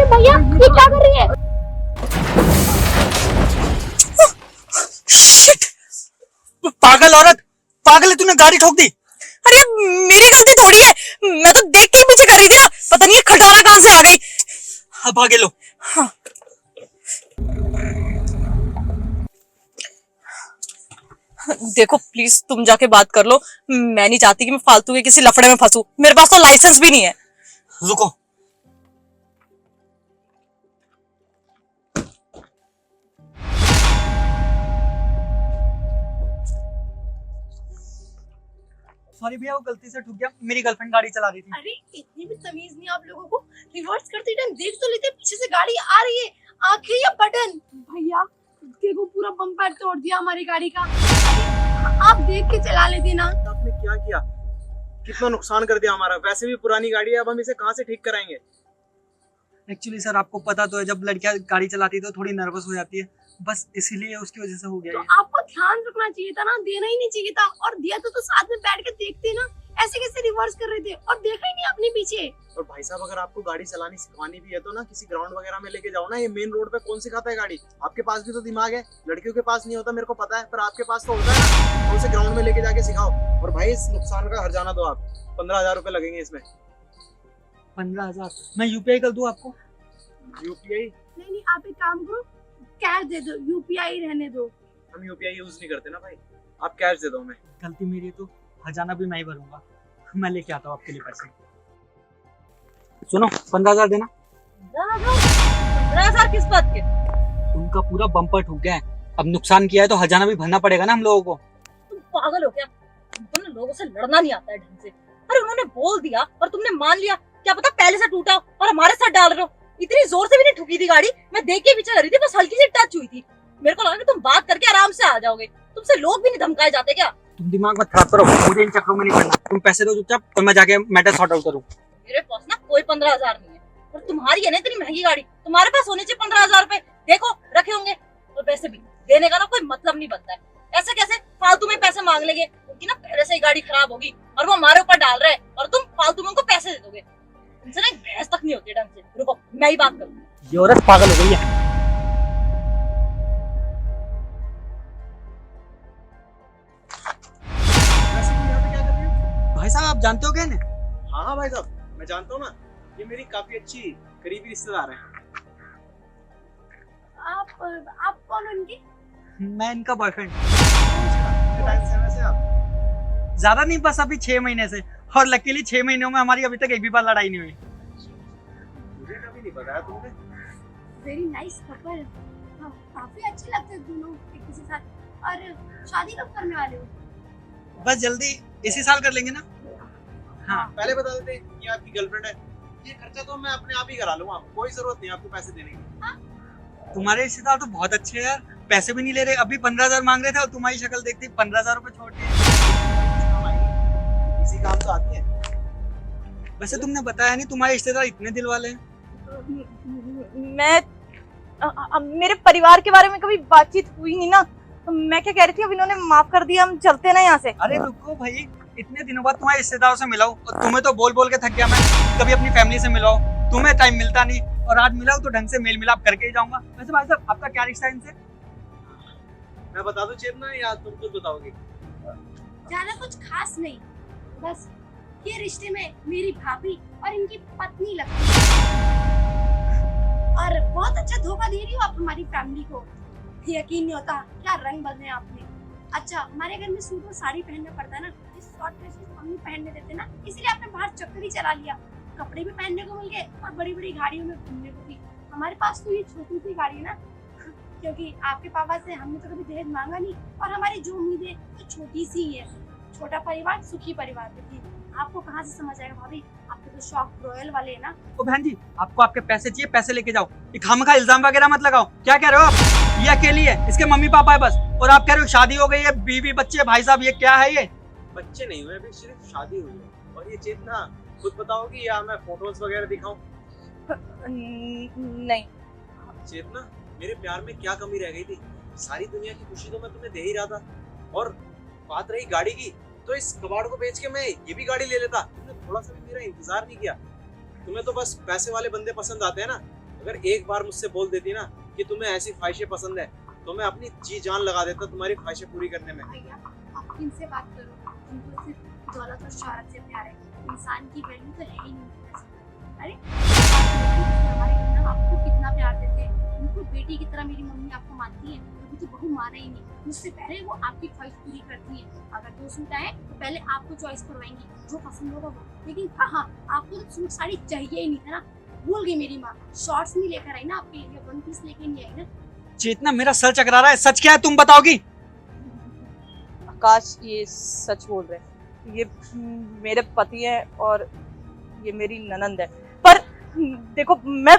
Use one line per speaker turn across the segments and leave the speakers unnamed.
अरे भैया ये क्या कर रही है?
शिट! पागल औरत, पागल है, तूने गाड़ी ठोक दी।
अरे मेरी गलती थोड़ी है, मैं तो देख के ही पीछे कर रही थी ना, पता नहीं ये खटारा कहाँ से आ गई।
अब आगे लो।
हाँ। देखो प्लीज तुम जाके बात कर लो, मैं नहीं चाहती कि मैं फालतू के किसी लफड़े में फंसूं। मेरे पास तो लाइसेंस भी नहीं है।
रुको, सॉरी भैया, वो गलती से ठुक गया। मेरी गर्लफ्रेंड गाड़ी चला रही थी।
अरे इतनी भी तमीज नहीं आप लोगों को, रिवर्स करते टाइम देख तो लेते पीछे से गाड़ी आ रही है, आंखें या बटन। भैया देखो पूरा बम्पर तोड़ दिया हमारी गाड़ी का, आप देख के चला लेते ना।
आपने क्या किया, कितना नुकसान कर दिया हमारा। वैसे भी पुरानी गाड़ी है, अब हम इसे कहाँ से ठीक कराएंगे।
एक्चुअली सर आपको पता तो है, जब लड़कियां गाड़ी चलाती है तो थोड़ी नर्वस हो जाती है, बस इसीलिए उसकी वजह से हो गया
तो
ये।
आपको ध्यान रखना चाहिए था ना, देना ही नहीं चाहिए था। और दिया तो साथ में बैठ के देखते ना, ऐसे कैसे रिवर्स कर रहे थे और देखा ही नहीं आपने पीछे।
और भाई साहब, अगर आपको गाड़ी चलानी सिखवानी भी है तो ना किसी ग्राउंड वगैरह में लेके जाओ ना। ये मेन रोड पे कौन सिखाता है गाड़ी। आपके पास भी तो दिमाग है, लड़कियों के पास नहीं होता मेरे को पता है, पर आपके पास तो होता है ना। तो उसे ग्राउंड में लेके जाके सिखाओ। और भाई इस नुकसान का हर्जाना दो आप, 15,000 रुपए लगेंगे इसमें।
15,000 मैं यूपीआई कर दूं आपको?
यूपीआई?
नहीं आप एक काम करो, कैश दे दो, यूपीआई रहने दो।
हम यूपीआई यूज नहीं करते ना भाई, आप कैश दे दो हमें।
गलती मेरी है तो हर्जाना भी मैं ही भरूंगा। मैं लेके आता हूँ आपके लिए पैसे। सुनो, 15,000 देना।
15,000 किस बात के?
उनका पूरा बम्पर ठुक गया है, अब नुकसान किया है तो हर्जाना भी भरना पड़ेगा ना हम लोगों को।
तुम पागल हो क्या? तुमको ना लोगों से लड़ना नहीं आता है ढंग से। अरे उन्होंने बोल दिया और तुमने मान लिया, क्या पता पहले से टूटा और हमारे साथ डाल रहे हो। इतनी जोर से भी नहीं ठुकी थी गाड़ी, मैं देख के पीछे कर रही थी, बस हल्की सी टच हुई थी। मेरे को लगा कि तुम बात करके आराम से आ जाओगे, तुमसे लोग भी नहीं धमकाए जाते क्या?
तुम दिमाग मत खराब करो, मुझे इन चक्करों में नहीं पड़ना। तुम पैसे दो चुपचाप और मैं जाके मैटर सॉर्ट आउट करूँ।
मेरे पास ना कोई 15,000 नहीं है, और तुम्हारी है ना इतनी महंगी गाड़ी, तुम्हारे पास होने चाहिए 15,000 रुपए। देखो रखे होंगे, और वैसे भी देने का ना कोई मतलब नहीं बनता है। ऐसे कैसे फालतू में पैसे मांग लेंगे? उनकी ना पहले से ही गाड़ी खराब होगी और वो हमारे ऊपर डाल रहे हैं, और तुम फालतू में उनको पैसे दे दोगे। तुमसे ना एक बहस तक नहीं होती ढंग से। रुको मैं ही बात करूँ।
ये औरत पागल हो गई है।
वैसे तुम यहाँ पे क्या कर रही हो?
भाई साहब आप जानते हो क्या इन्हें?
हाँ भाई साहब, मैं जानता हूँ ना, ये मेरी काफी अच्छी करीबी रिश्तेदार है।
आप कौन हो इनके?
मैं इनका बॉयफ्रेंड।
कितने टाइम से वैसे आप?
ज्यादा नहीं, बस अभी 6 महीने से, और लकीली 6 महीनों में हमारी अभी तक एक भी बार लड़ाई नहीं हुई।
मुझे कभी नहीं बताया तुमने।
वेरी नाइस कपल, काफी अच्छे लगते हैं दोनों एक दूसरे के साथ। और शादी कब करने वाले हो?
बस जल्दी इसी साल कर लेंगे ना। हाँ
पहले बता देते ये आपकी गर्लफ्रेंड है। ये खर्चा तो मैं अपने आप ही करा लूंगा, कोई जरूरत नहीं आपको पैसे देने की।
तुम्हारे रिश्तेदार तो बहुत अच्छे हैं यार, पैसे भी नहीं ले रहे। अभी 15,000 मांग रहे थे और तुम्हारी शक्ल देखती 15,000 रुपए छोड़ दिए।
इसी काम तो आती है।
वैसे तुमने बताया नहीं तुम्हारे रिश्तेदार इतने दिल वाले हैं।
मेरे परिवार के बारे में कभी बातचीत हुई नहीं ना, मैं क्या कह रही थी, अब इन्होंने माफ कर दिया, हम चलते ना यहाँ से।
अरे रुको भाई, इतने दिनों बाद तुम्हारे रिश्तेदारों से मिला हूं, और तुम्हें तो बोल बोल के थक गया मैं। कभी अपनी फैमिली से मिलाओ, तुम्हें टाइम मिलता नहीं, और आज मिला तो ढंग से मेल मिलाप करके ही जाऊंगा। वैसे भाई साहब आपका क्या रिश्ता है इनसे?
मैं बता दूं चेतना, या तुम खुद बताओगे?
ज्यादा कुछ खास नहीं, बस ये रिश्ते में मेरी भाभी और इनकी पत्नी लगती है। और बहुत अच्छा धोखा दे रही हो आप हमारी फैमिली को, यकीन नहीं होता क्या रंग बदले आपने। अच्छा हमारे घर में सूट और साड़ी पहनना पड़ता है ना, इस शॉर्ट ड्रेसेस मम्मी पहनने देते ना, इसलिए आपने बाहर चक्कर ही चला लिया। कपड़े भी पहनने को मिल गए और बड़ी बड़ी गाड़ियों में घूमने को भी। हमारे पास तो ये छोटी सी गाड़ी है ना, क्योंकि आपके पापा से हमने तो कभी दहेज मांगा नहीं, और हमारी जो उम्मीदें तो छोटी सी ही है। छोटा परिवार सुखी परिवार देखिए, आपको कहाँ से समझ आएगा भाभी, आपके तो शौक रॉयल वाले है ना।
तो बहन जी आपको आपके पैसे चाहिए, पैसे लेके जाओ। ये खामखा इल्जाम वगैरह मत लगाओ। क्या कह रहे हो आप? ये अकेली है, इसके मम्मी पापा है बस, और आप कह रहे हो शादी हो गई है, बीवी बच्चे। भाई साहब ये क्या है? ये
बच्चे नहीं हुए, अभी सिर्फ शादी हुई है। और ये चेतना खुद बताओगी या मैं फोटोज वगैरह दिखाऊं?
नहीं
चेतना, मेरे प्यार में क्या कमी रह गई थी? सारी दुनिया की खुशी तो मैं तुम्हें दे ही रहा था। और बात रही गाड़ी की, तो इस कबाड़ को बेच के मैं ये भी गाड़ी ले लेता। तुमने थोड़ा सा भी मेरा इंतजार नहीं किया। तुम्हें तो बस पैसे वाले बंदे पसंद आते हैं ना, अगर एक बार मुझसे बोल देती ना कि तुम्हें ऐसी ख्वाहिशें पसंद है तो मैं अपनी जी जान लगा देता तुम्हारी ख्वाहिशें पूरी करने में।
भैया आप किनसे बात करो, उनको सिर्फ दौलत और शोहरत से प्यार है, इंसान की वैल्यू तो है ही नहीं। अरे हमारे घर ना आपको कितना प्यार देते हैं, उनको बेटी की तरह मेरी मम्मी आपको मानती है, कभी तो बहू माना ही नहीं। मुझसे पहले वो आपकी ख्वाहिश पूरी करती है। अगर 2 सूट आए तो पहले आपको चॉइस करवाएंगी, जो पसंद होगा वो। लेकिन कहाँ, आपको तो सूट साड़ी चाहिए ही नहीं था ना। भूल गई मेरी माँ, शॉर्ट्स नहीं लेकर आई ना आपके लिए, 1 पीस लेके नहीं आई ना।
चेतना मेरा सर चकरा रहा है, सच क्या है तुम बताओगी?
आकाश ये सच बोल रहे हैं, ये मेरे पति हैं और ये मेरी ननंद है। पर देखो मैं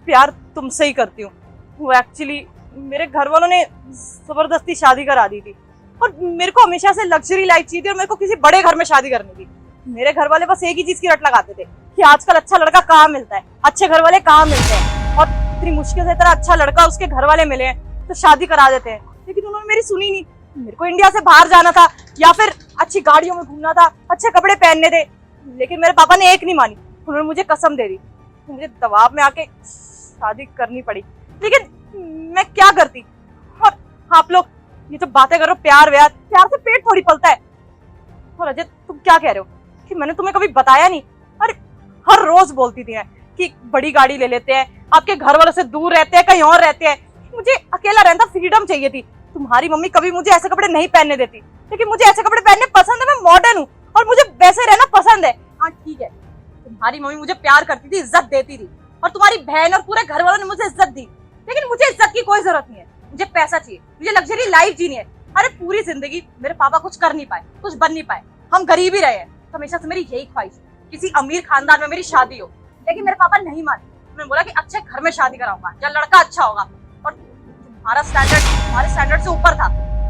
प्यार तुमसे ही करती हूँ। वो एक्चुअली मेरे घर वालों ने जबरदस्ती शादी करा दी थी और मेरे को हमेशा से लग्जरी लाइफ चाहिए थी और मेरे को किसी बड़े घर में शादी करनी थी। मेरे घर वाले बस एक ही चीज की रट लगाते थे कि आजकल अच्छा लड़का कहाँ मिलता है, अच्छे घर वाले कहाँ मिलते हैं, और इतनी मुश्किल से इतना अच्छा लड़का उसके घर वाले मिले हैं तो शादी करा देते हैं। लेकिन उन्होंने मेरी सुनी नहीं। मेरे को इंडिया से बाहर जाना था या फिर अच्छी गाड़ियों में घूमना था, अच्छे कपड़े पहनने थे, लेकिन मेरे पापा ने एक नहीं मानी। उन्होंने मुझे कसम दे दी, मुझे दबाव में आके शादी करनी पड़ी। लेकिन मैं क्या करती। और आप लोग ये जो बातें करो प्यार व्यार, प्यार से पेट थोड़ी पलता है। और अजय तुम क्या कह रहे हो कि मैंने तुम्हें कभी बताया नहीं? अरे हर रोज बोलती थी कि बड़ी गाड़ी ले लेते हैं, आपके घर वालों से दूर रहते हैं, कहीं और रहते हैं। मुझे अकेला रहना, फ्रीडम चाहिए थी। तुम्हारी मम्मी कभी मुझे ऐसे कपड़े नहीं पहनने देती, लेकिन मुझे ऐसे कपड़े पहनने पसंद है। मैं मॉडर्न हूँ और मुझे वैसे रहना पसंद है। हाँ ठीक है, तुम्हारी मम्मी मुझे प्यार करती थी, इज्जत देती थी, और तुम्हारी बहन और पूरे घर वालों ने मुझे इज्जत दी। लेकिन मुझे इज्जत की कोई जरूरत नहीं है, मुझे पैसा चाहिए, मुझे लग्जरी लाइफ जीनी है। अरे पूरी जिंदगी मेरे पापा कुछ कर नहीं पाए, कुछ बन नहीं पाए, हम गरीब ही रहे हैं। हमेशा से मेरी यही ख्वाहिश है किसी अमीर खानदान में मेरी शादी हो। लेकिन मेरे पापा नहीं माने। मैंने बोला कि अच्छे घर में शादी कराऊंगा जहाँ लड़का अच्छा होगा, और तुम्हारा स्टैंडर्ड हमारे स्टैंडर्ड से ऊपर था,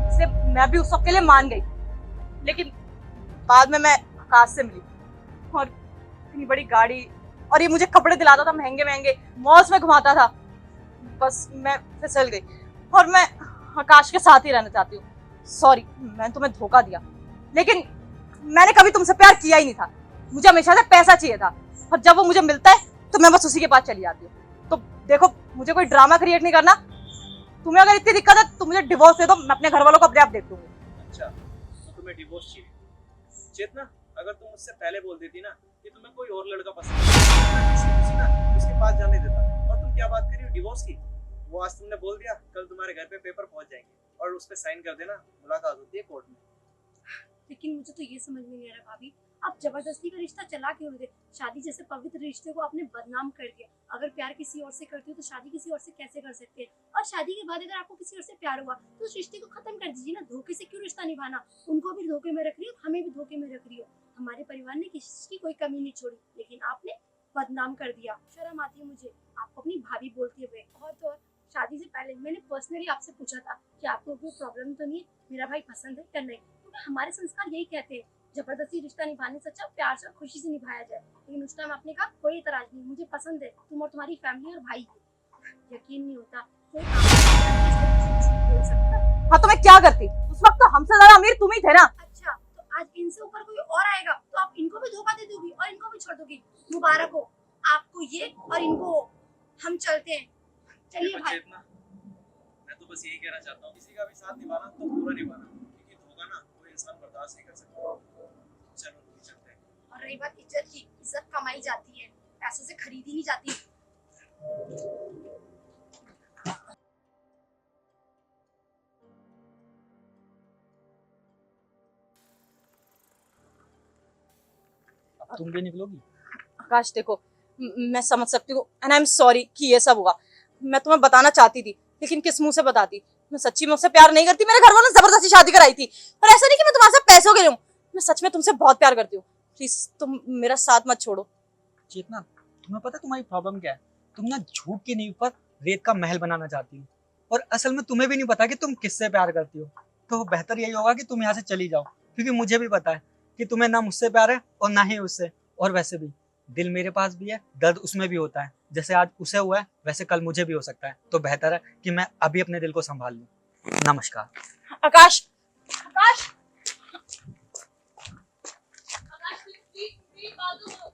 इसलिए मैं भी उस सब के लिए मान गई। लेकिन बाद में मैं आकाश से मिली और इतनी बड़ी गाड़ी, और ये मुझे कपड़े दिलाता था महंगे महंगे, मॉल्स में घुमाता था। बस मैं फिसल गई और मैं आकाश के साथ ही रहना चाहती हूँ। सॉरी मैंने तुम्हें धोखा दिया, लेकिन मैंने कभी तुमसे प्यार किया ही नहीं था। मुझे हमेशा से पैसा चाहिए था, और जब वो मुझे मिलता है तो मैं बस उसी के पास चली जाती हूँ। तो देखो मुझे कोई ड्रामा क्रिएट नहीं करना। तुम्हें अगर इतनी दिक्कत है तो मुझे डिवोर्स दे दो, मैं अपने घर वालों को अपने आप देख लूंगी।
अच्छा तो तुम्हें डिवोर्स चाहिए? चेतना अगर तुम मुझसे पहले बोल देती ना कि तुम्हें कोई और लड़का पसंद है ना उसके पास जाने देता। और तुम क्या बात कर रही हो डिवोर्स की? वो आज तुमने बोल दिया, कल तुम्हारे घर पे पेपर पहुंच जाएंगे और उस पे साइन कर देना, मुलाकात होती है कोर्ट में।
लेकिन मुझे तो ये समझ में नहीं आ रहा भाभी, आप जबरदस्ती का रिश्ता चला क्यों रहे? शादी जैसे पवित्र रिश्ते को आपने बदनाम कर दिया। अगर प्यार किसी और से करती हो तो शादी किसी और से कैसे कर सकते हैं? और शादी के बाद अगर आपको किसी और से प्यार हुआ तो उस रिश्ते को खत्म कर दीजिए ना। धोखे से क्यों रिश्ता निभाना? उनको भी धोखे में रख रही हो, हमें भी धोखे में रख रही हो। हमारे परिवार ने किसी की कोई कमी नहीं छोड़ी, लेकिन आपने बदनाम कर दिया। शर्म आती है मुझे आपको अपनी भाभी बोलते हुए। और तो और शादी से पहले मैंने पर्सनली आपसे पूछा था कि आपको कोई प्रॉब्लम तो नहीं है, मेरा भाई पसंद है या नहीं, क्योंकि हमारे संस्कार यही कहते हैं जबरदस्ती रिश्ता निभाने से अच्छा प्यार से और खुशी से निभाया जाए। लेकिन उस टाइम आपने कहा कोई इतराज नहीं, मुझे पसंद है तुम और तुम्हारी फैमिली और भाई। यकीन नहीं होता कोई बोल सकता।
हाँ तो मैं क्या करती? उस वक्त तो हमसे ज्यादा अमीर तुम ही थे ना।
अच्छा तो आज इनसे ऊपर कोई और आएगा तो आप इनको भी धोखा दे दोगी और इनको भी छोड़ दोगी। मुबारक हो आपको ये और इनको। हम चलते हैं, चलिए भाई।
मैं तो बस यही कहना चाहता हूँ, किसी का भी साथ निभाना तो पूरा निभाना, क्योंकि धोखा ना कोई इंसान बर्दाश्त नहीं कर सकता। चलो चलते हैं।
और रही बात इज्जत की, इज्जत कमाई जाती है, पैसों से खरीदी नहीं जाती।
अब तुम भी निकलोगी?
आकाश देखो मैं समझ सकती हूँ एंड आई एम सॉरी कि ये सब हुआ। मैं तुम्हें बताना चाहती थी लेकिन किस मुंह से बताती। मैं सच्ची में उससे प्यार नहीं करती, मेरे घर वालों ने जबरदस्ती शादी कराई थी। पर ऐसा नहीं कि मैं तुम्हारे साथ पैसों के लिए हूँ, मैं सच में तुमसे बहुत प्यार करती हूँ। प्लीज तुम मेरा साथ मत छोड़ो।
चेतना तुम्हें पता है तुम्हारी प्रॉब्लम क्या है? तुम ना झूठ की नींव पर रेत का महल बनाना चाहती हो, और असल में तुम्हें भी नहीं पता कि तुम किससे प्यार करती हो। तो बेहतर यही होगा कि तुम यहाँ से चली जाओ, क्योंकि मुझे भी पता है कि तुम्हें ना मुझसे प्यार है और ना ही उससे। और वैसे भी दिल मेरे पास भी है, दर्द उसमें भी होता है। जैसे आज उसे हुआ है वैसे कल मुझे भी हो सकता है। तो बेहतर है कि मैं अभी अपने दिल को संभाल लूं। नमस्कार।
आकाश आकाश आकाश प्लीज बात सुनो।